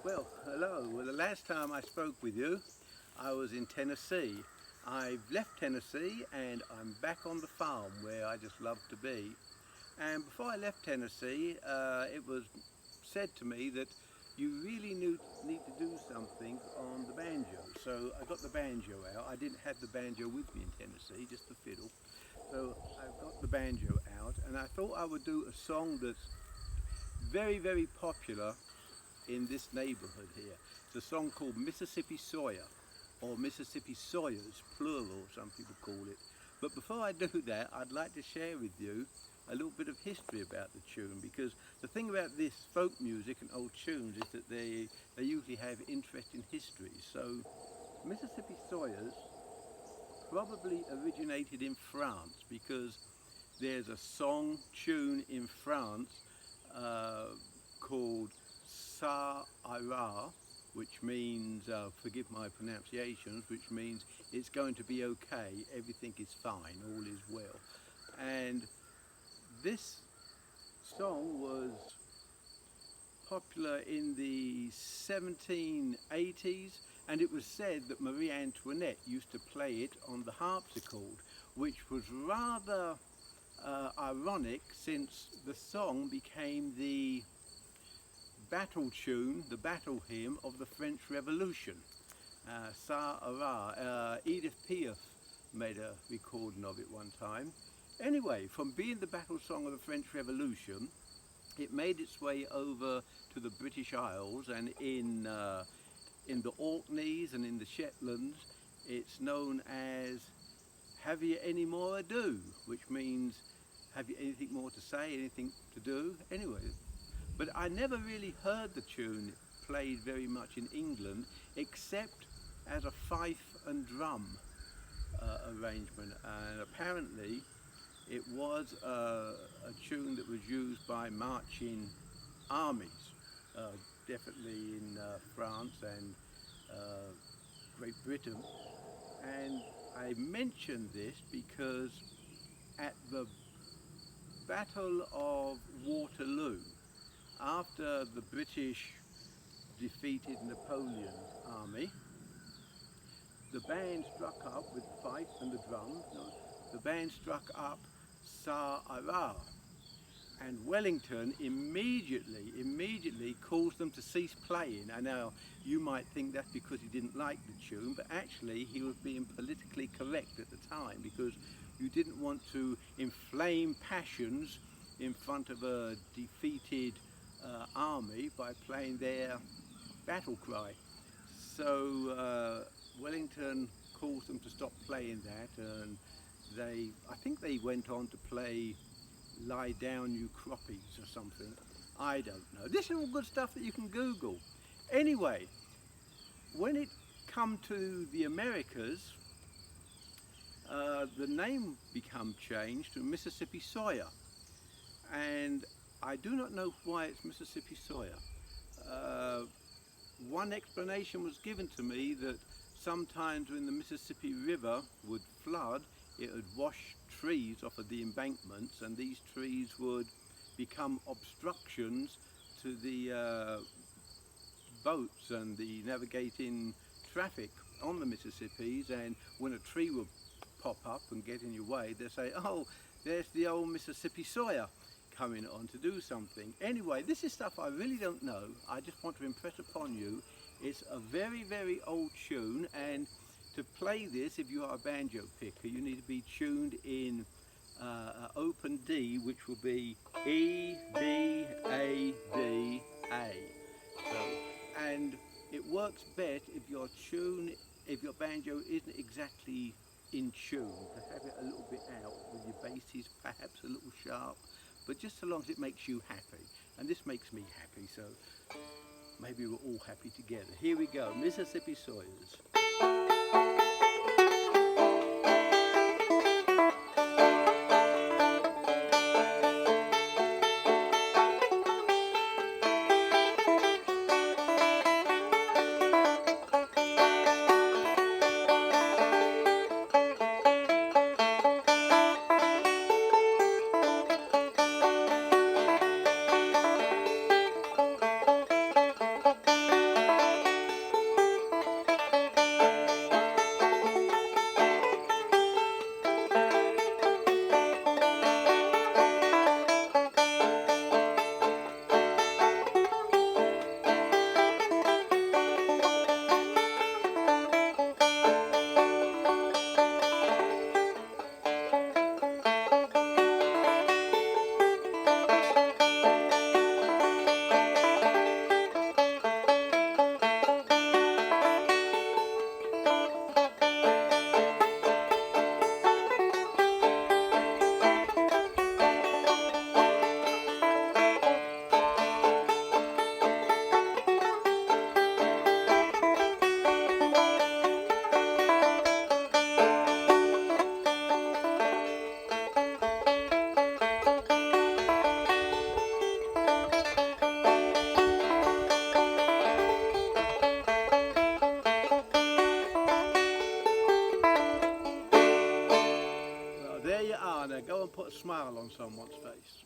Well, hello. Well, the last time I spoke with you, I was in Tennessee. I've left Tennessee and I'm back on the farm where I just love to be. And before I left Tennessee, it was said to me that you really need to do something on the banjo. So I got the banjo out. I didn't have the banjo with me in Tennessee, just the fiddle. So I've got the banjo out and I thought I would do a song that's very, very popular in this neighborhood here. It's a song called Mississippi Sawyer, or Mississippi Sawyers, plural, some people call it. But before I do that, I'd like to share with you a little bit of history about the tune, because the thing about this folk music and old tunes is that they usually have interesting histories. So Mississippi Sawyers probably originated in France, because there's a song tune in France called Sawyer, which means, forgive my pronunciations, which means it's going to be okay, everything is fine, all is well. And this song was popular in the 1780s, and it was said that Marie Antoinette used to play it on the harpsichord, which was rather ironic, since the song became the battle tune, the battle hymn of the French Revolution. Sawyer, Edith Piaf made a recording of it one time. Anyway, from being the battle song of the French Revolution, it made its way over to the British Isles, and in the Orkneys and in the Shetlands, it's known as "Have you any more ado?" which means, have you anything more to say, anything to do? Anyway, but I never really heard the tune played very much in England, except as a fife and drum arrangement, and apparently it was a tune that was used by marching armies, definitely in France and Great Britain. And I mention this because at the Battle of Waterloo, after the British defeated Napoleon's army, the band struck up with the fife and the drums. The band struck up Sawyer, and Wellington immediately caused them to cease playing. And now you might think that's because he didn't like the tune, but actually he was being politically correct at the time, because you didn't want to inflame passions in front of a defeated army by playing their battle cry. So Wellington caused them to stop playing that, and I think they went on to play "Lie Down You Croppies" or something. I don't know. This is all good stuff that you can Google. Anyway, when it come to the Americas, the name become changed to Mississippi Sawyer, and I do not know why it's Mississippi Sawyer. One explanation was given to me, that sometimes when the Mississippi River would flood, it would wash trees off of the embankments, and these trees would become obstructions to the boats and the navigating traffic on the Mississippis. And when a tree would pop up and get in your way, they say, "Oh, there's the old Mississippi Sawyer coming on to do something." Anyway, this is stuff I really don't know. I just want to impress upon you, it's a very, very old tune, and to play this, if you are a banjo picker, you need to be tuned in open D, which will be E, B, A, D, A. So, and it works best if if your banjo isn't exactly in tune, to have it a little bit out with your basses perhaps a little sharp, but just so long as it makes you happy. And this makes me happy, so maybe we're all happy together. Here we go, Mississippi Sawyers. now, go and put a smile on someone's face.